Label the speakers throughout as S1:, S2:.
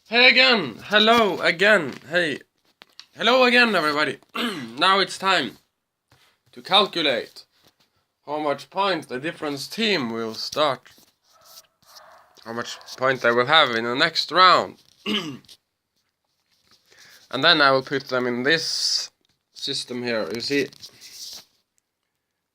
S1: Hey again! Hello again! Hey! Hello again, everybody! Now it's time to calculate how much points the different team will start. How much point they will have in the next round. And then I will put them in this system here. You see,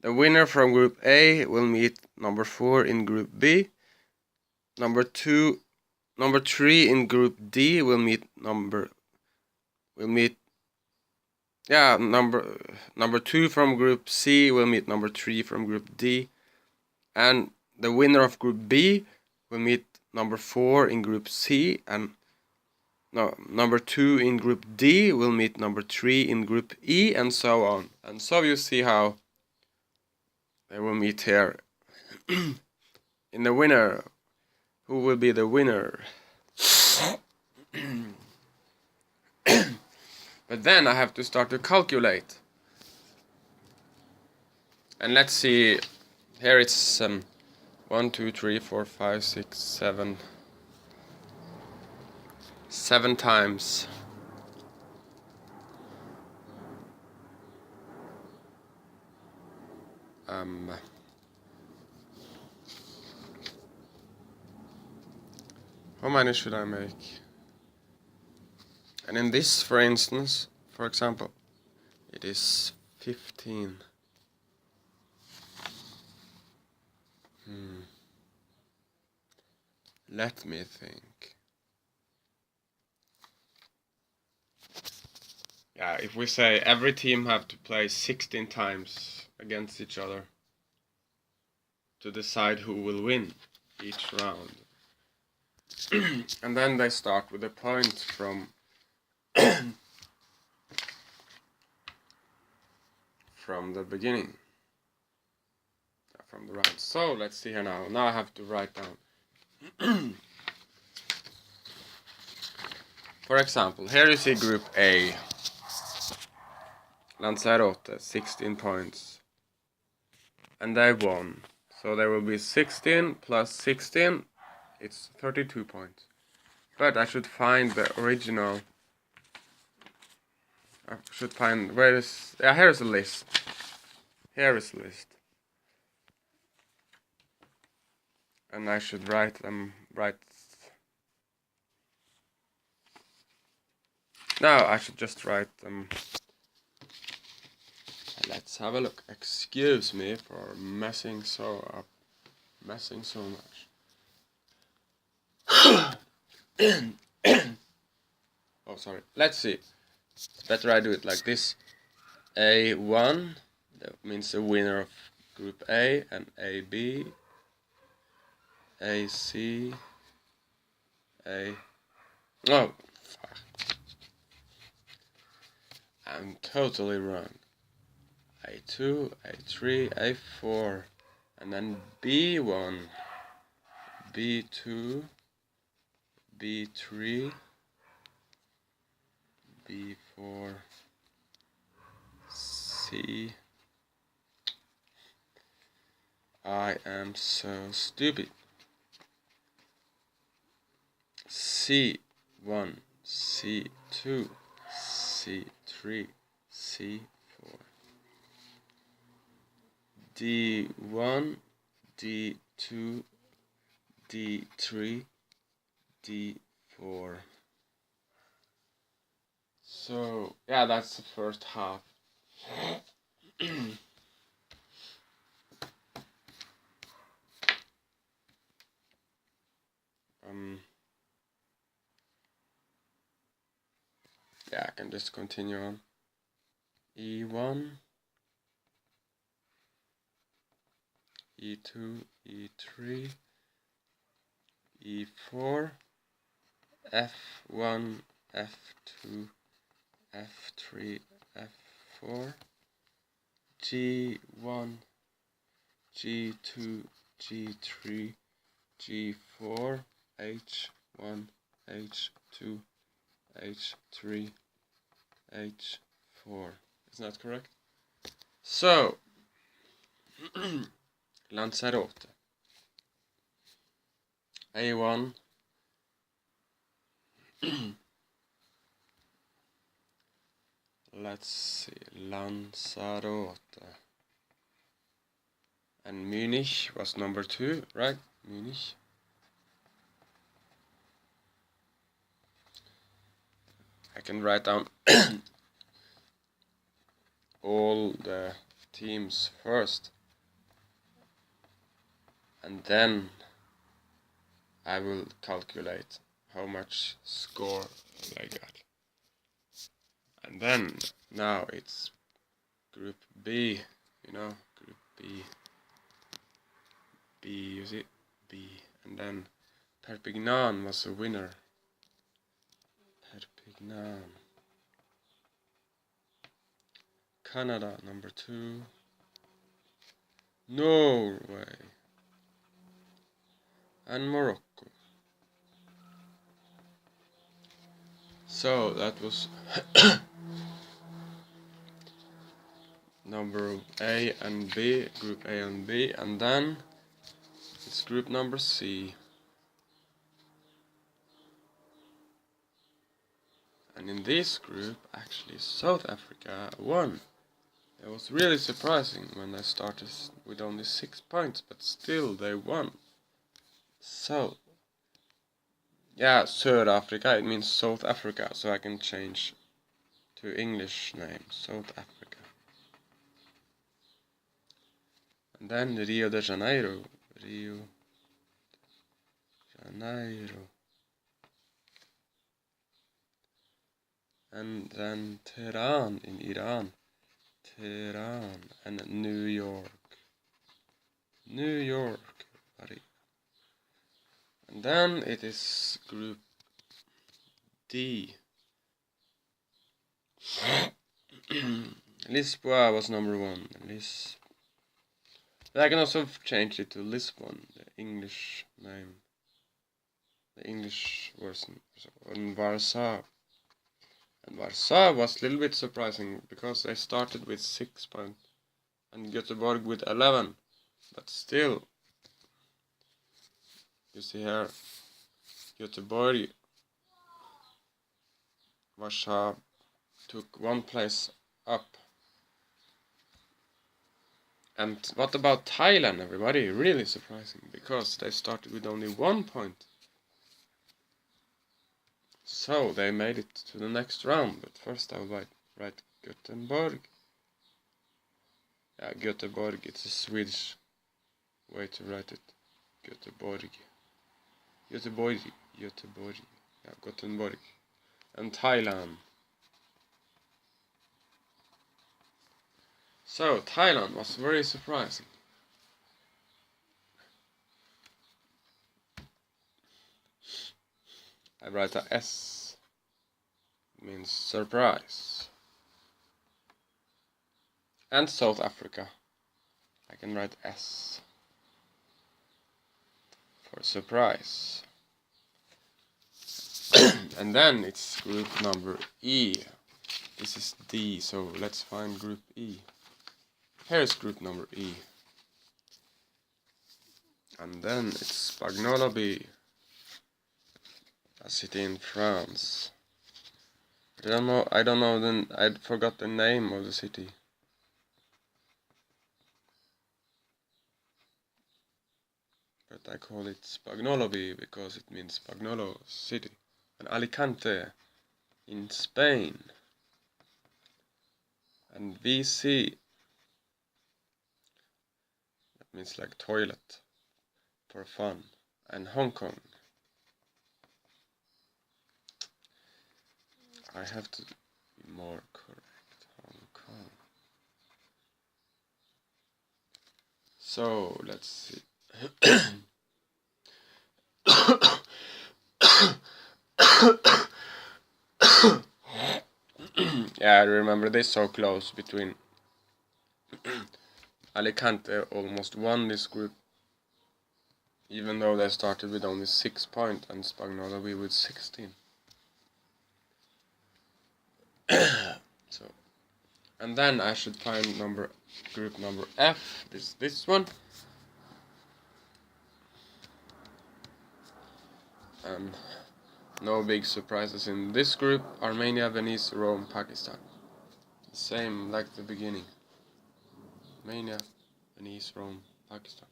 S1: the winner from Group A will meet number 4 in Group B. Number 3 in Group D will meet number 2 from Group C will meet number 3 from Group D, and the winner of Group B will meet number 4 in Group C, and number 2 in Group D will meet number 3 in Group E, and so on. And so you see how they will meet here. In the winner, who will be the winner? But then I have to start to calculate. And let's see, here it's 1, 2, 3, 4, 5, 6, 7. 7 times. How many should I make? And in this, for instance, for example, it is 15. Let me think. Yeah, if we say every team have to play 16 times against each other to decide who will win each round. And then they start with a point from the beginning, from the round. So let's see here now. Now I have to write down. For example, here you see Group A. Lanzarote, 16 points. And they won. So there will be 16 plus 16. It's 32 points. But I should find the original. I should find, where is, yeah, here's a list. Here is a list. And I should write them, no, I should just write them. Let's have a look. Excuse me for messing so much. Oh, sorry. Let's see. It's better I do it like this. A1, that means the winner of Group A, and AB, AC, A. Oh, fuck. I'm totally wrong. A2, A3, A4, and then B1, B2, B3, B4, C. I am so stupid. C1, C2, C3, C4. D1, D2, D3, D4. So, yeah, that's the first half. Yeah, I can just continue on. E1, E2, E3, E4, F1, F2, F3, F4, G1, G2, G3, G4, H1, H2, H3, H4. Isn't that correct? So, Lanzarote. A1, Let's see, Lanzarote. And Munich was number 2, right? Munich. I can write down all the teams first, and then I will calculate how much score I got. And then now it's Group B, Group B. You see, B, and then Perpignan was a winner. Perpignan. Canada, number 2. Norway. And Morocco. So that was number A and B, Group A and B, and then it's group number C. And in this group, actually, South Africa won. It was really surprising when they started with only 6 points, but still they won. So, yeah, South Africa, it means South Africa, so I can change to English name, South Africa. And then Rio de Janeiro. And then Tehran in Iran. Tehran and New York. And then it is Group D. Lisboa was number 1. But I can also change it to Lisbon, the English name. The English version. And Warsaw. And Warsaw was a little bit surprising because they started with 6 points and Göteborg with 11. But still, you see here, Göteborg, Warsaw took 1 place up. And what about Thailand, everybody? Really surprising, because they started with only 1 point. So they made it to the next round, but first I will write Gothenburg. Yeah, Göteborg, it's a Swedish way to write it. Göteborg. Yeah, Gothenburg. And Thailand. So, Thailand was very surprising. I write a S. It means surprise. And South Africa. I can write S for surprise. And then it's group number E. This is D, so let's find group E. Here's group number E. And then it's Spagnoloby, a city in France. I don't know, I forgot the name of the city. But I call it Spagnoloby because it means Spagnolo city. And Alicante in Spain. And VC, that means like toilet for fun. And Hong Kong. I have to be more correct. Hong Kong. So let's see. Yeah, I remember they so close between Alicante almost won this group, even though they started with only 6 points and Spagnoloby with 16. So, and then I should find group number F. This one. And No big surprises in this group. Armenia, Venice, Rome, Pakistan. Same like the beginning. Armenia, Venice, Rome, Pakistan.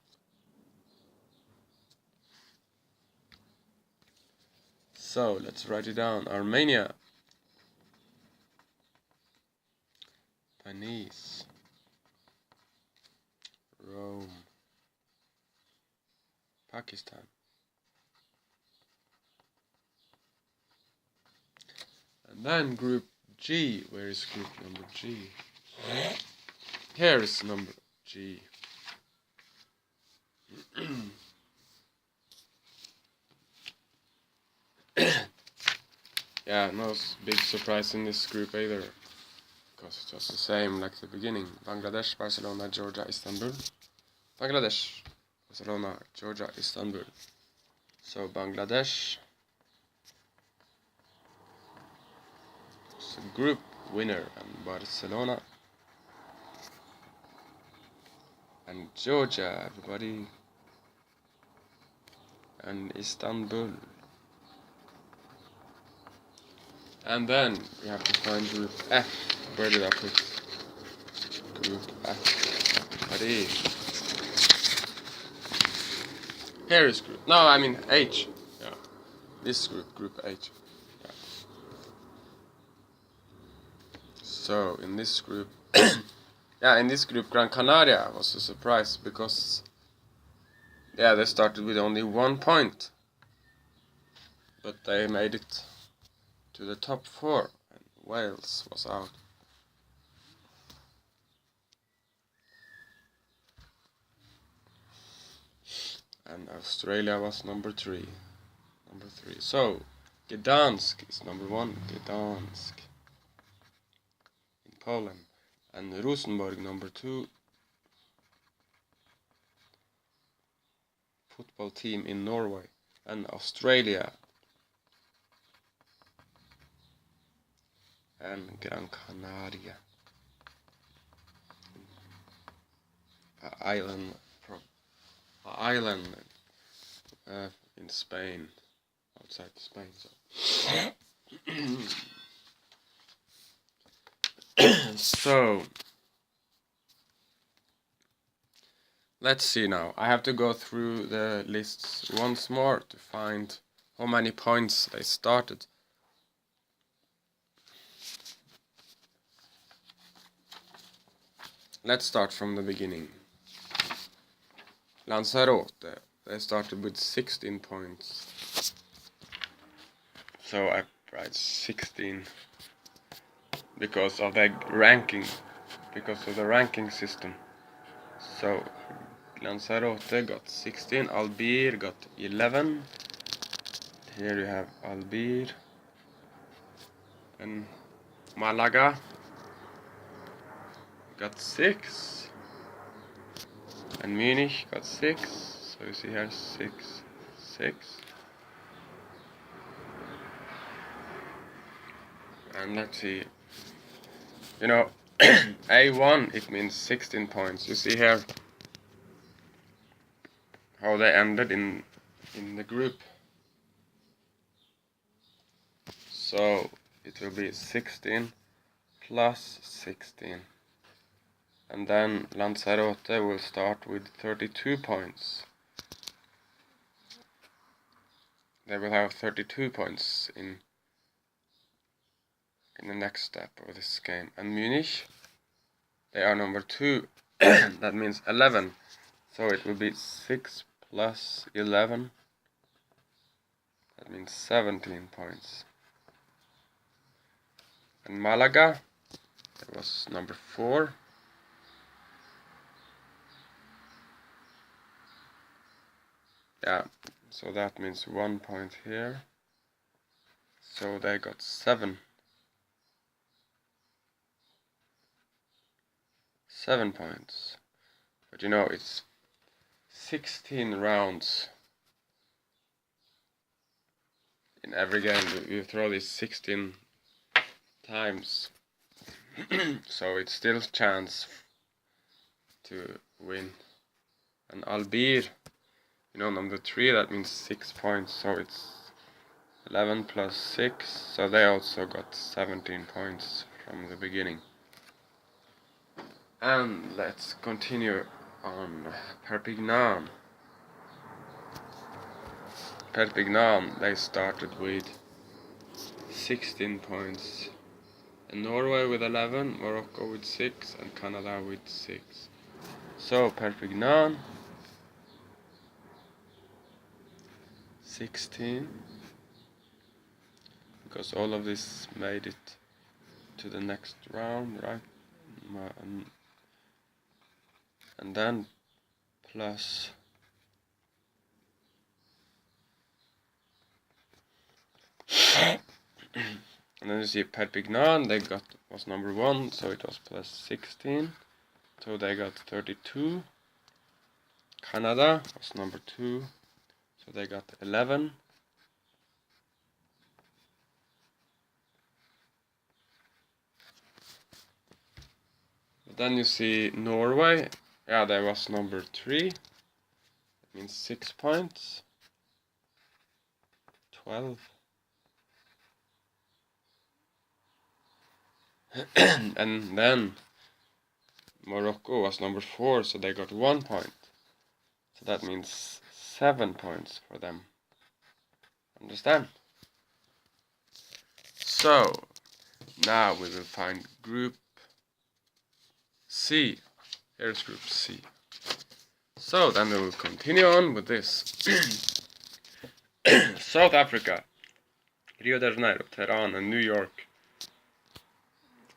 S1: So let's write it down. Armenia, Venice, Rome, Pakistan. And then group G. Where is group number G? Here is number G. Yeah, no big surprise in this group either, because it's just the same like the beginning. Bangladesh, Barcelona, Georgia, Istanbul. Bangladesh, Barcelona, Georgia, Istanbul. So Bangladesh is a group winner, and Barcelona and Georgia, everybody, and Istanbul. And then we have to find group F. Where did I put group F? Buddy. Here is group. No, I mean H. Yeah. This group H. Yeah. So in this group, yeah, in this group, Gran Canaria was a surprise because, yeah, they started with only 1 point, but they made it to the top 4, and Wales was out. And Australia was number 3. So Gdansk is number 1. Gdansk in Poland, and Rosenborg number 2. Football team in Norway, and Australia and Gran Canaria, island in Spain, outside Spain. So let's see now. I have to go through the lists once more to find how many points they started. Let's start from the beginning. Lanzarote, they started with 16 points. So I write 16 because of the ranking, because of the ranking system. So Lanzarote got 16, Albir got 11. Here you have Albir, and Malaga got 6, and Munich got 6. So you see here 6, 6. And let's see, you know, A1, it means 16 points. You see here how they ended in the group. So it will be 16 plus 16. And then Lanzarote will start with 32 points. They will have 32 points in the next step of this game. And Munich, they are number 2. That means 11. So it will be 6 plus 11. That means 17 points. And Malaga, that was number 4. Yeah, so that means 1 point here. So they got 7 points. But you know, it's 16 rounds in every game. You throw these 16 times. So it's still chance to win. And Albir, you know, number 3, that means 6 points. So it's 11 plus 6, so they also got 17 points from the beginning. And let's continue on Perpignan. Perpignan, they started with 16 points. And Norway with 11, Morocco with 6, and Canada with 6. So Perpignan 16, because all of this made it to the next round, right? And then plus and then you see Perpignan, they was number 1, so it was plus 16, so they got 32. Canada was number 2, so they got 11. But then you see Norway, yeah, they was number 3, that means 6 points, 12. And then Morocco was number 4, so they got 1 point. So that means 7 points for them. Understand? So now we will find Group C. Here's Group C. So then we will continue on with this. South Africa, Rio de Janeiro, Tehran, and New York.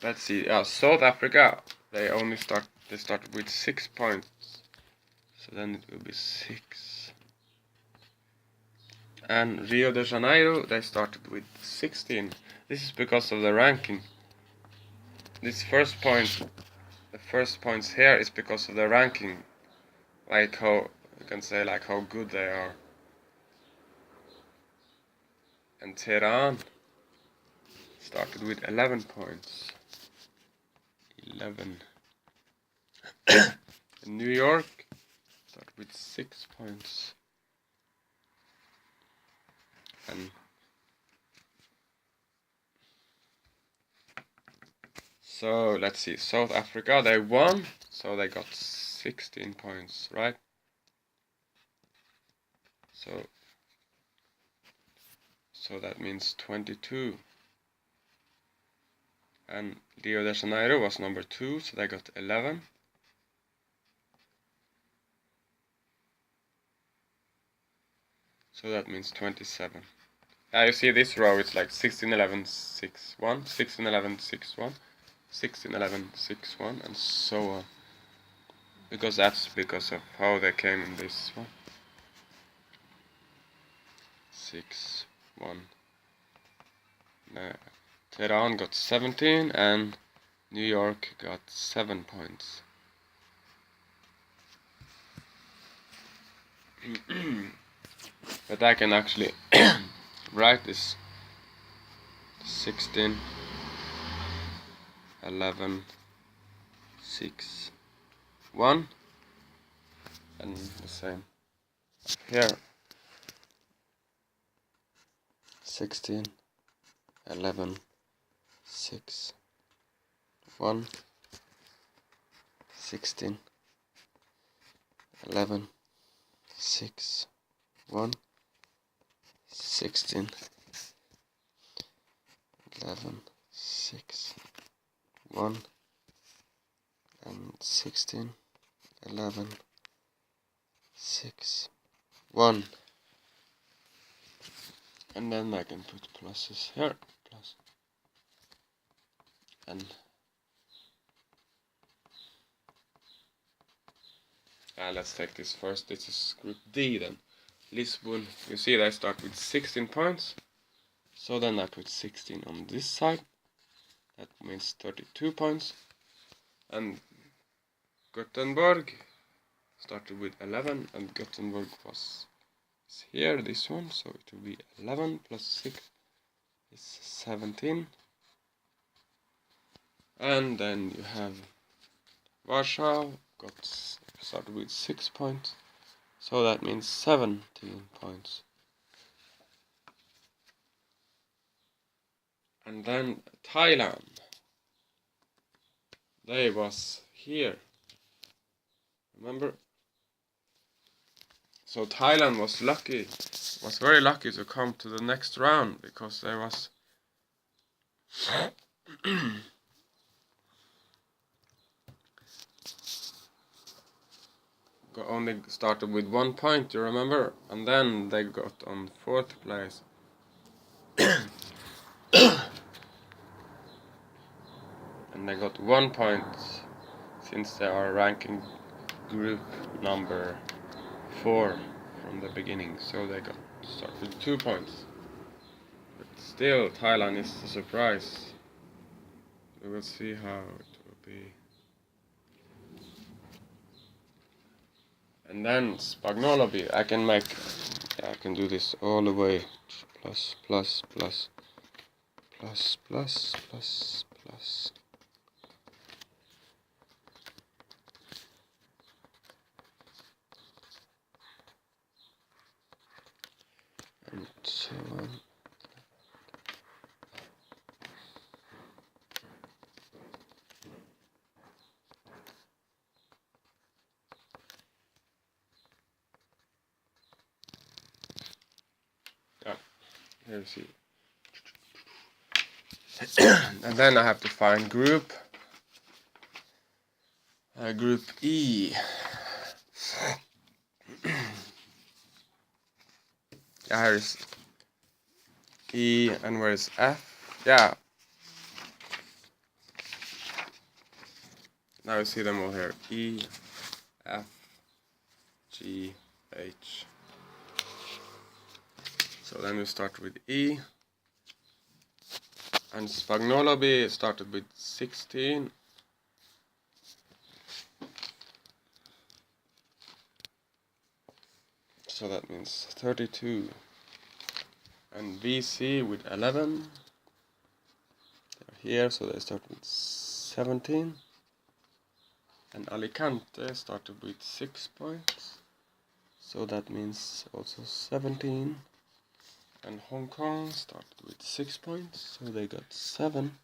S1: Let's see. South Africa, they started with 6 points. So then it will be 6. And Rio de Janeiro, they started with 16. This is because of the ranking. This first point, the first points here is because of the ranking. Like how, you can say like how good they are. And Tehran started with 11 points. 11. New York started with 6 points. And so let's see, South Africa, they won, so they got 16 points, right? So that means 22. And Rio de Janeiro was number 2, so they got 11. So that means 27. You see this row, it's like 16, 11, 6, 1, 16, 11, 6, 1, 16, 11, 6, 1, and so on. Because that's because of how they came in this one. 6, 1. Tehran got 17 and New York got 7 points. But I can actually write this 16, 11, 6, 1, and the same here. 16, 11, 6, 1, 16, 11, 6, 1, 16, 11, 6, 1, and 16, 11, 6, 1. And then I can put pluses here, plus, and let's take this first. This is Group D then. Lisbon, you see they start with 16 points. So then I put 16 on this side. That means 32 points. And Gothenburg started with 11, and Gothenburg was here, this one, so it will be 11 plus 6 is 17. And then you have Warsaw, started with 6 points, so that means 17 points. And then Thailand. They was here. Remember? So Thailand was very lucky to come to the next round because there was only started with 1 point, you remember? And then they got on 4th place. And they got 1 point since they are ranking group number 4 from the beginning. So they got started with 2 points. But still, Thailand is a surprise. We will see how it will be. And then Spagnoloby, I can do this all the way. Plus, plus, plus, plus, plus, plus, plus. And so on. Here you see. And then I have to find group E. Yeah, here is E, and where is F? Yeah. Now you see them all here. E, F, G, H. So then we start with E. And Spagnoloby started with 16. So that means 32. And VC with 11. They're here, so they start with 17. And Alicante started with 6 points. So that means also 17. And Hong Kong started with 6 points, so they got 7.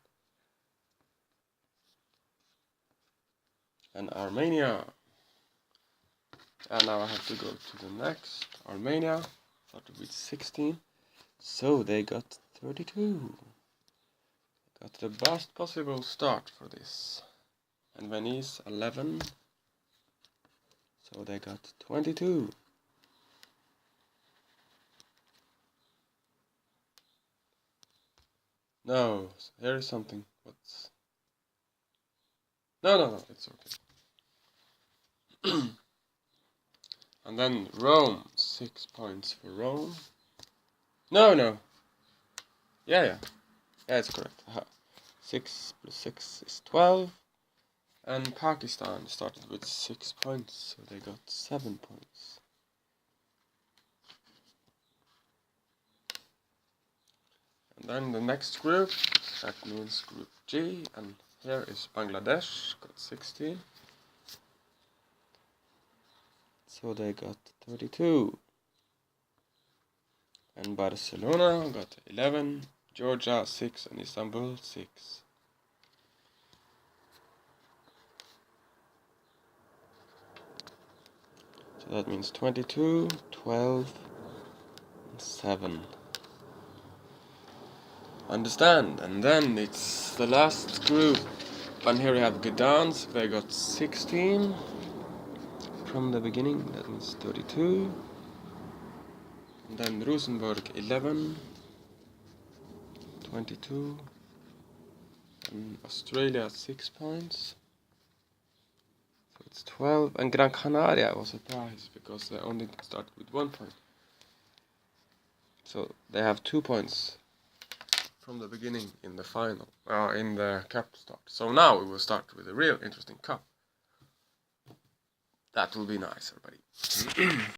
S1: And Armenia. And now I have to go to the next. Armenia started with 16, so they got 32. Got the best possible start for this. And Venice 11, so they got 22. No, here is something. What's... No, it's okay. And then Rome, 6 points for Rome. No. Yeah, it's correct. 6 plus 6 is 12. And Pakistan started with 6 points, so they got 7 points. And then the next group, that means group G, and here is Bangladesh, got 16. So they got 32. And Barcelona got 11, Georgia 6, and Istanbul 6. So that means 22, 12, and 7. Understand? And then it's the last group. And here we have Gdansk, they got 16 from the beginning, that means 32. And then Rosenborg 11, 22. And Australia 6 points. So it's 12. And Gran Canaria was surprised because they only started with 1 point. So they have 2 points from the beginning in the final, in the cup start. So now we will start with a real interesting cup. That will be nice, everybody.